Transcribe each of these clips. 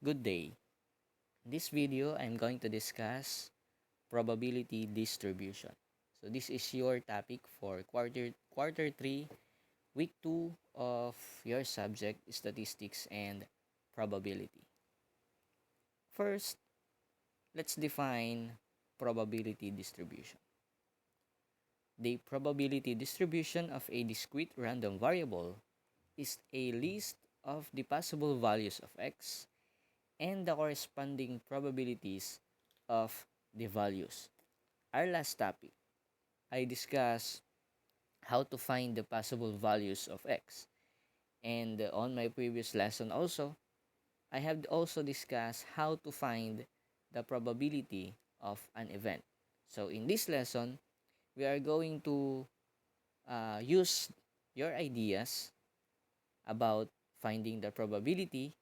Good day. In this video, I'm going to discuss probability distribution. So this is your topic for quarter 3, week 2 of your subject statistics and probability. First, let's define probability distribution. The probability distribution of a discrete random variable is a list of the possible values of x and the corresponding probabilities of the values. Our last topic, I discussed how to find the possible values of x. And on my previous lesson also, I have also discussed how to find the probability of an event. So in this lesson, we are going to use your ideas about finding the probability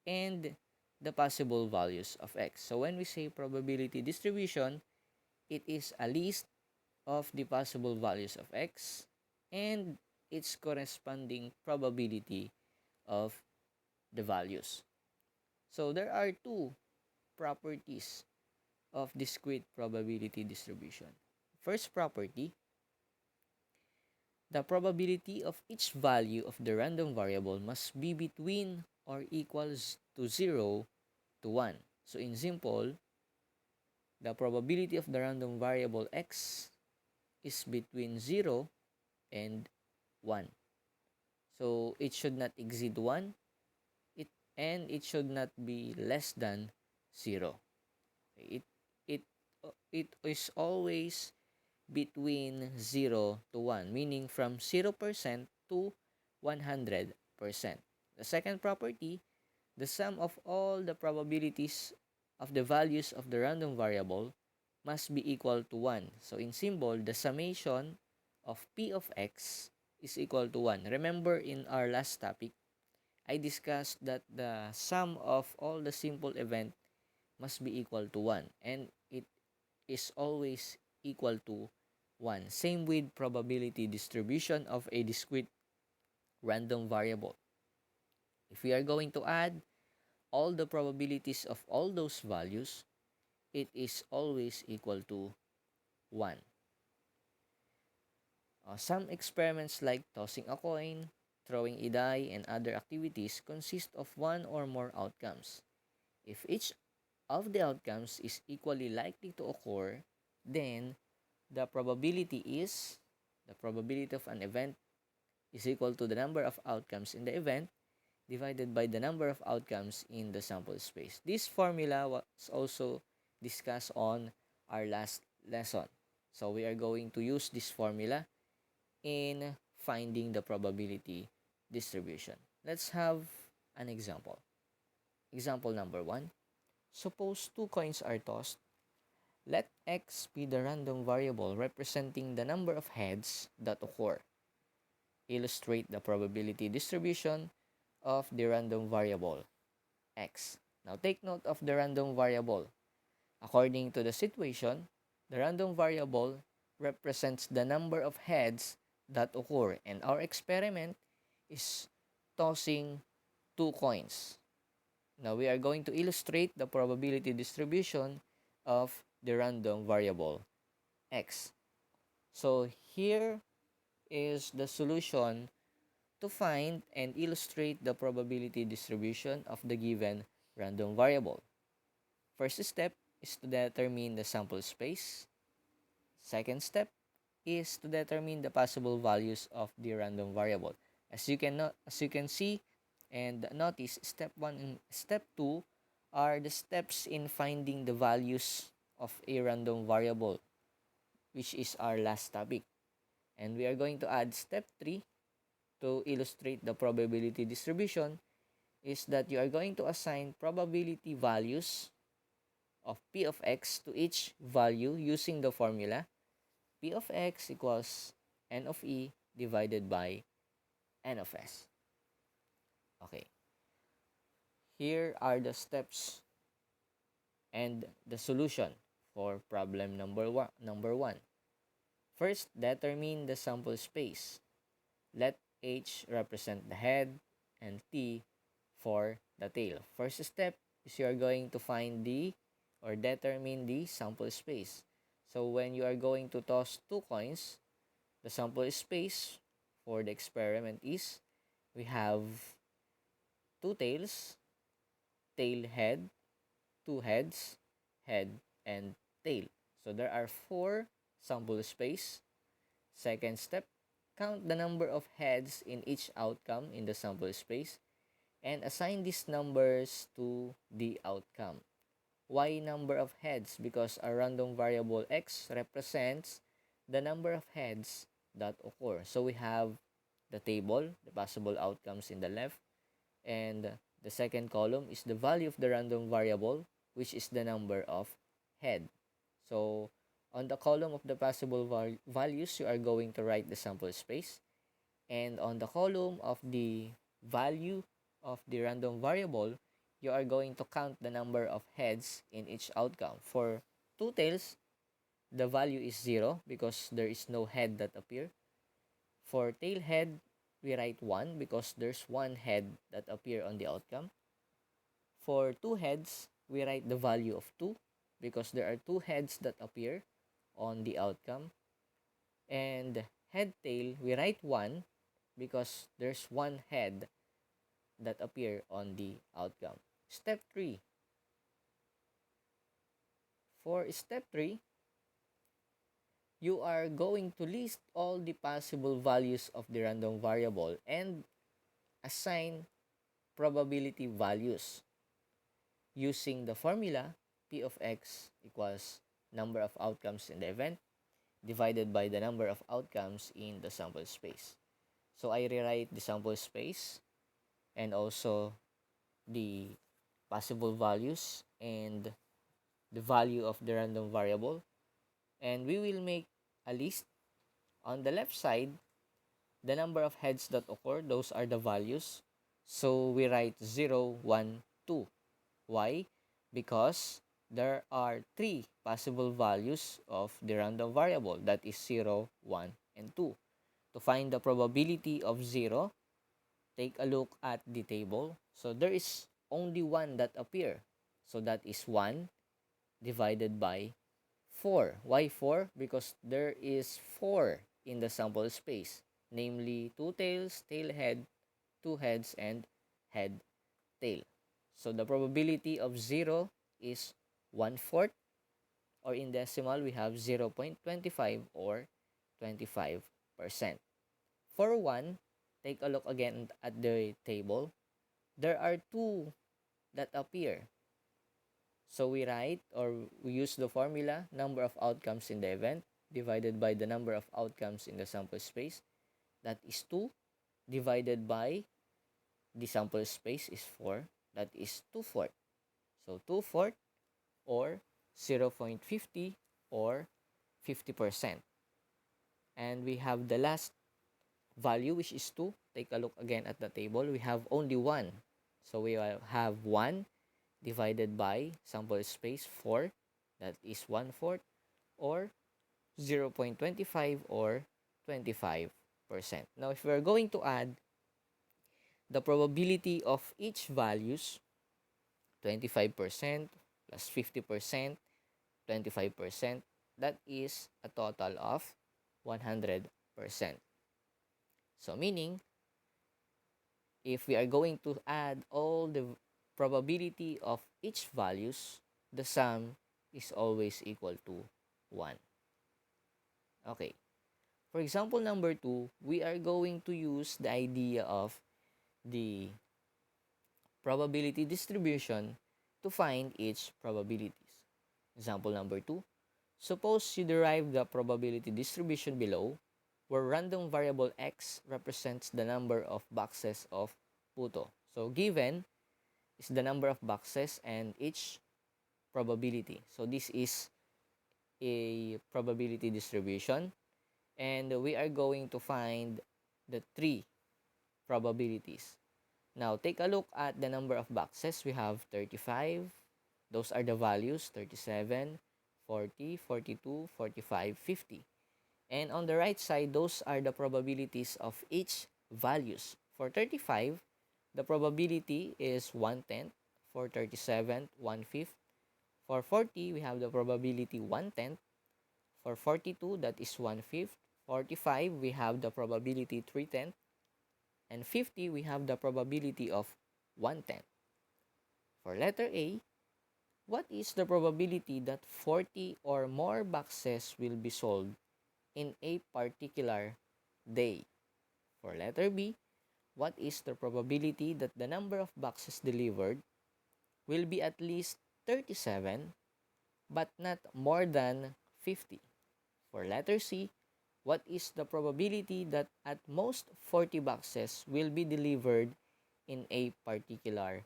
and the possible values of x. So when we say probability distribution, it is a list of the possible values of x and its corresponding probability of the values. So there are two properties of discrete probability distribution. First property, the probability of each value of the random variable must be between or equals to 0 to 1. So in simple, the probability of the random variable x is between 0 and 1. So it should not exceed 1 and it should not be less than 0. It it it is always between 0 to 1, meaning from 0% to 100%. The second property, the sum of all the probabilities of the values of the random variable must be equal to 1. So in symbol, the summation of p of x is equal to 1. Remember in our last topic, I discussed that the sum of all the simple event must be equal to 1 and it is always equal to 1. Same with probability distribution of a discrete random variable. If we are going to add all the probabilities of all those values, it is always equal to 1. Some experiments like tossing a coin, throwing a die, and other activities consist of one or more outcomes. If each of the outcomes is equally likely to occur, then the probability of an event is equal to the number of outcomes in the event divided by the number of outcomes in the sample space. This formula was also discussed on our last lesson. So we are going to use this formula in finding the probability distribution. Let's have an example. Example number 1. Suppose two coins are tossed. Let x be the random variable representing the number of heads that occur. Illustrate the probability distribution of the random variable x. Now take note of the random variable. According to the situation, the random variable represents the number of heads that occur, and our experiment is tossing two coins. Now we are going to illustrate the probability distribution of the random variable x. So here is the solution to find and illustrate the probability distribution of the given random variable. First step is to determine the sample space. Second step is to determine the possible values of the random variable. As you can see and notice, step 1 and step 2 are the steps in finding the values of a random variable, which is our last topic. And we are going to add step 3 to illustrate the probability distribution, is that you are going to assign probability values of p of x to each value using the formula p of x equals n of e divided by n of s. Okay. Here are the steps and the solution for problem number one. First, determine the sample space. Let h represent the head and t for the tail. First step is you are going to find the or determine the sample space. So when you are going to toss two coins, the sample space for the experiment is we have two tails, tail head, two heads, head and tail. So there are four sample space. Second step, count the number of heads in each outcome in the sample space and assign these numbers to the outcome. Why number of heads? Because a random variable x represents the number of heads that occur. So we have the table, the possible outcomes in the left, and the second column is the value of the random variable, which is the number of head. So on the column of the possible values, you are going to write the sample space, and on the column of the value of the random variable, you are going to count the number of heads in each outcome. For two tails, the value is 0 because there is no head that appear. For tail head, we write 1 because there's one head that appear on the outcome. For two heads, we write the value of 2 because there are two heads that appear on the outcome. And head tail, we write 1 because there's one head that appear on the outcome. Step 3. For step 3, you are going to list all the possible values of the random variable and assign probability values using the formula P of x equals number of outcomes in the event divided by the number of outcomes in the sample space. So I rewrite the sample space and also the possible values and the value of the random variable, and we will make a list. On the left side, the number of heads that occur, those are the values. So we write 0, 1, 2. Why? Because there are three possible values of the random variable, that is 0, 1, and 2. To find the probability of 0, take a look at the table. So there is only one that appear. So that is 1 divided by 4. Why 4? Because there is 4 in the sample space, namely 2 tails, tail head, 2 heads, and head tail. So the probability of 0 is 1/4, or in decimal we have 0.25 or 25%. For 1, take a look again at the table. There are 2 that appear. So we write or we use the formula number of outcomes in the event divided by the number of outcomes in the sample space. That is 2 divided by the sample space is 4. That is 2/4. So 2/4 or 0.50 or 50%. And we have the last value, which is 2. Take a look again at the table. We have only 1. So we have 1 divided by sample space 4. That is 1/4 or 0.25 or 25%. Now, if we're going to add the probability of each values, 25% plus 50%, 25%, that is a total of 100%. So meaning, if we are going to add all the probability of each values, the sum is always equal to 1. Okay. For example number 2, we are going to use the idea of the probability distribution to find each probabilities. Example number 2, suppose you derive the probability distribution below, where random variable x represents the number of boxes of puto. So given is the number of boxes and each probability. So this is a probability distribution, and we are going to find the 3 probabilities. Now, take a look at the number of boxes. We have 35. Those are the values, 37, 40, 42, 45, 50. And on the right side, those are the probabilities of each values. For 35, the probability is 1/10. For 37, 1/5. For 40, we have the probability 1/10. For 42, that is 1/5. 45, we have the probability 3/10. And 50, we have the probability of 1/10. For letter A, what is the probability that 40 or more boxes will be sold in a particular day? For letter B, what is the probability that the number of boxes delivered will be at least 37 but not more than 50? For letter C, what is the probability that at most 40 boxes will be delivered in a particular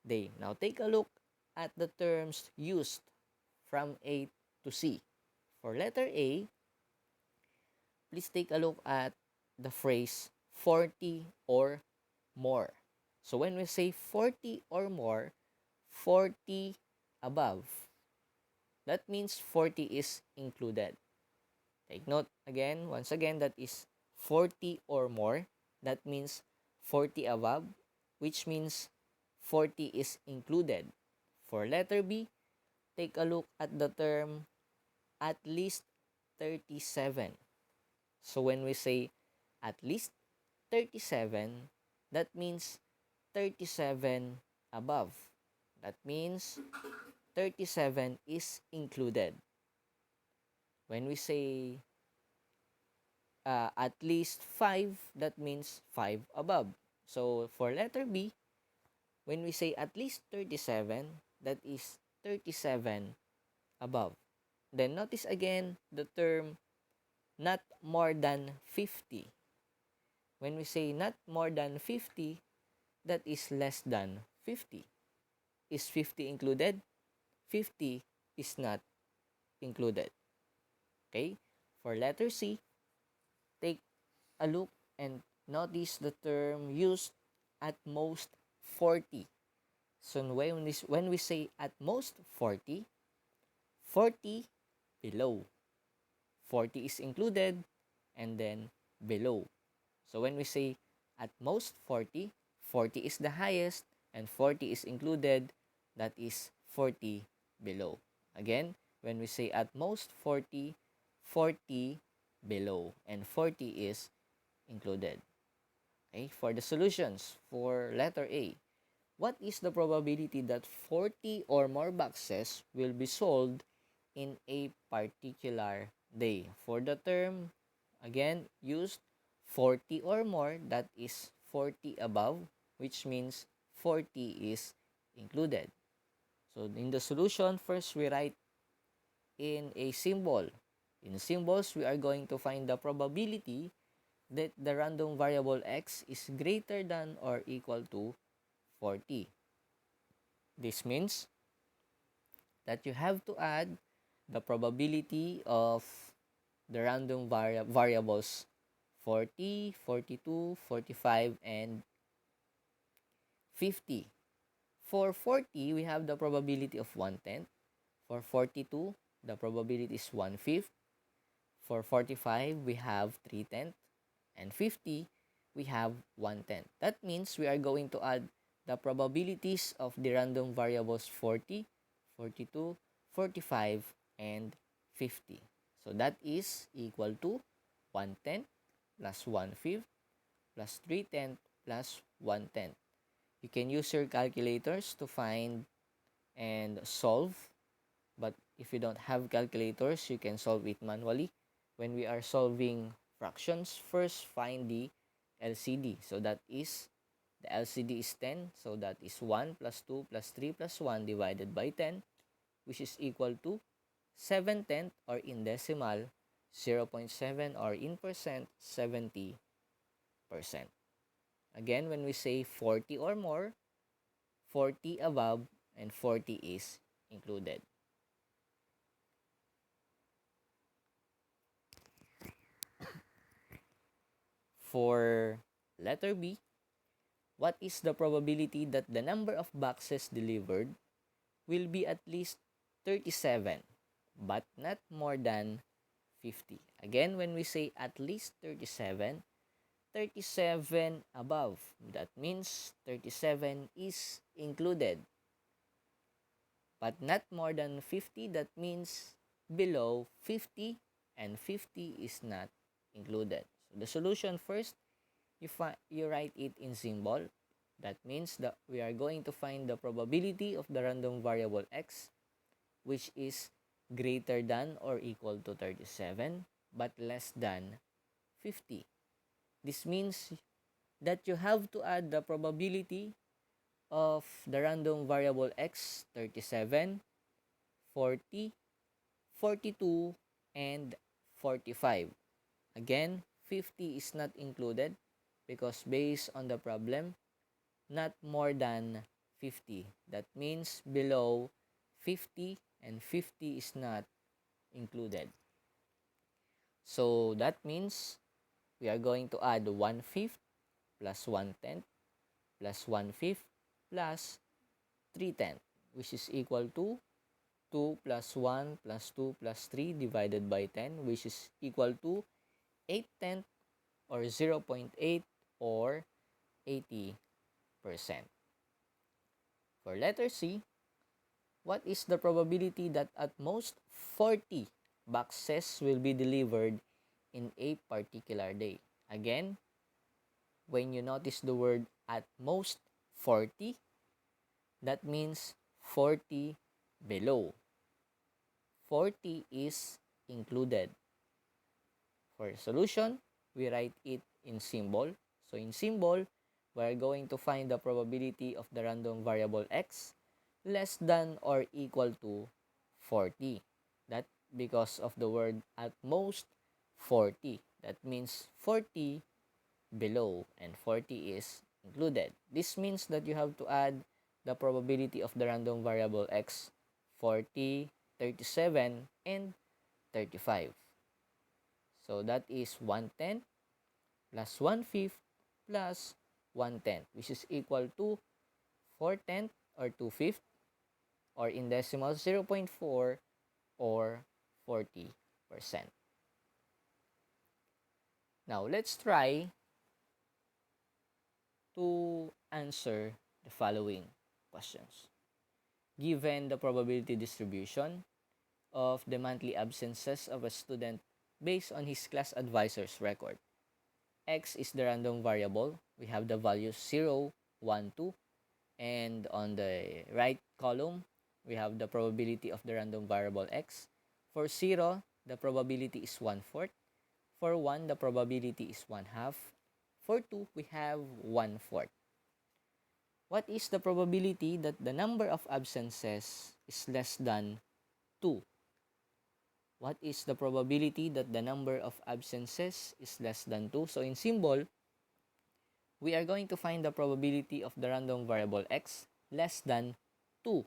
day? Now take a look at the terms used from A to C. For letter A, please take a look at the phrase 40 or more. So when we say 40 or more, 40 above, that means 40 is included. Take note again, once again, that is 40 or more. That means 40 above, which means 40 is included. For letter B, take a look at the term at least 37. So when we say at least 37, that means 37 above. That means 37 is included. When we say at least 5, that means 5 above. So for letter B, when we say at least 37, that is 37 above. Then notice again the term not more than 50. When we say not more than 50, that is less than 50. Is 50 included? 50 is not included. Okay? For letter C, take a look and notice the term used at most 40. So when we say at most 40, 40 below. 40 is included and then below. So when we say at most 40, 40 is the highest and 40 is included, that is 40 below. Again, when we say at most 40, 40 below and 40 is included. Okay, for the solutions for letter A, what is the probability that 40 or more boxes will be sold in a particular day? For the term, again, used 40 or more, that is 40 above, which means 40 is included. So in the solution, first we write in a symbol. In symbols, we are going to find the probability that the random variable x is greater than or equal to 40. This means that you have to add the probability of the random variables 40, 42, 45, and 50. For 40, we have the probability of 1/10. For 42, the probability is 1/5. For 45, we have 3/10. And 50, we have 1/10. That means we are going to add the probabilities of the random variables 40, 42, 45, and 50. So that is equal to 1/10 plus 1/5 plus 3/10 plus 1/10. You can use your calculators to find and solve, but if you don't have calculators, you can solve it manually. When we are solving fractions, first find the LCD. So that is, the LCD is 10, so that is 1 plus 2 plus 3 plus 1 divided by 10, which is equal to 7/10, or in decimal, 0.7, or in percent, 70%. Again, when we say 40 or more, 40 above, and 40 is included. For letter B, what is the probability that the number of boxes delivered will be at least 37, but not more than 50? Again, when we say at least 37, 37 above, that means 37 is included. but not more than 50. That means below 50, and 50 is not included. So the solution first, you write it in symbol. That means that we are going to find the probability of the random variable x, which is greater than or equal to 37 but less than 50. This means that you have to add the probability of the random variable x, 37, 40, 42, and 45. Again, 50 is not included because based on the problem, not more than 50. That means below 50, and 50 is not included. So that means we are going to add 1/5 plus 1/10 plus 1/5 plus 3/10, which is equal to 2 plus 1 plus 2 plus 3 divided by 10, which is equal to 8/10 or 0.8 or 80%. For letter C, what is the probability that at most 40 boxes will be delivered in a particular day? Again, when you notice the word at most 40, that means 40 below. 40 is included. For solution, we write it in symbol. So in symbol, we are going to find the probability of the random variable x less than or equal to 40. That because of the word at most 40. That means 40 below and 40 is included. This means that you have to add the probability of the random variable x, 40, 37, and 35. So that is 1/10 plus 1/5 plus 1/10, which is equal to 4/10 or 2/5, or in decimal 0.4 or 40%. Now let's try to answer the following questions. Given the probability distribution of the monthly absences of a student based on his class advisor's record, x is the random variable. We have the values 0, 1, 2, and on the right column, we have the probability of the random variable x. For 0, the probability is 1/4. For 1, the probability is 1/2. For 2, we have 1/4. What is the probability that the number of absences is less than 2? What is the probability that the number of absences is less than 2? So in symbol, we are going to find the probability of the random variable x less than 2.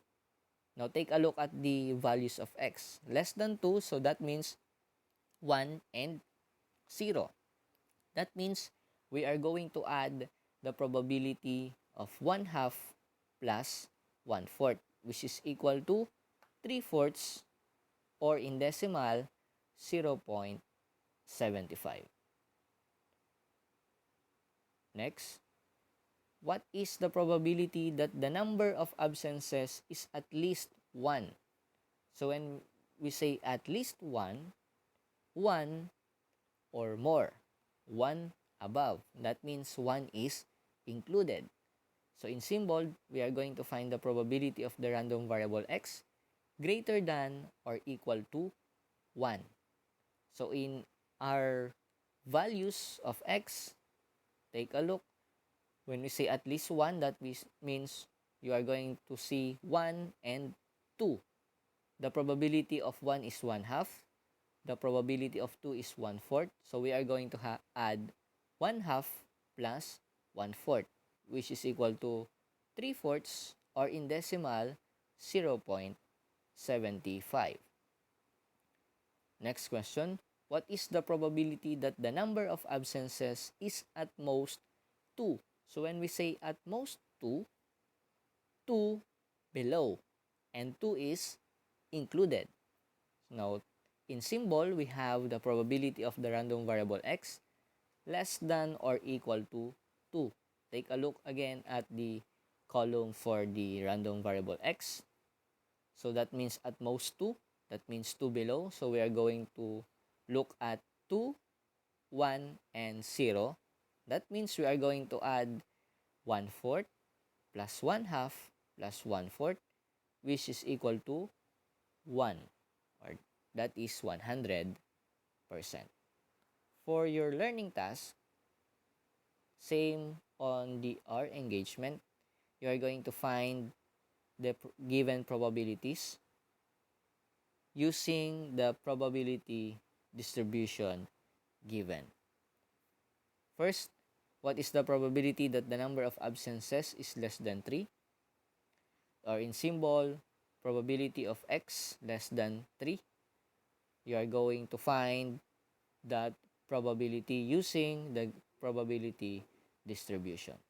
Now take a look at the values of x. Less than 2, so that means 1 and 0. That means we are going to add the probability of 1/2 plus 1/4, which is equal to 3/4, or in decimal 0.75. Next, what is the probability that the number of absences is at least 1? So when we say at least 1, 1 or more, 1 above, that means 1 is included. So in symbol, we are going to find the probability of the random variable x greater than or equal to 1. So in our values of x, take a look. When we say at least 1, that means you are going to see 1 and 2. The probability of 1 is 1/2. The probability of 2 is 1/4. So we are going to add 1/2 plus 1/4, which is equal to 3/4, or in decimal 0.75. Next question. What is the probability that the number of absences is at most 2? So when we say at most 2, 2 below, and 2 is included. Now, in symbol, we have the probability of the random variable x less than or equal to 2. Take a look again at the column for the random variable x. So that means at most 2. That means 2 below. So we are going to look at 2, 1, and 0. That means we are going to add 1/4 plus 1/2 plus 1/4, which is equal to 1, or that is 100%. For your learning task, same on the R engagement, you are going to find the given probabilities using the probability distribution given. First, what is the probability that the number of absences is less than 3? Or in symbol, probability of x less than 3. You are going to find that probability using the probability distribution.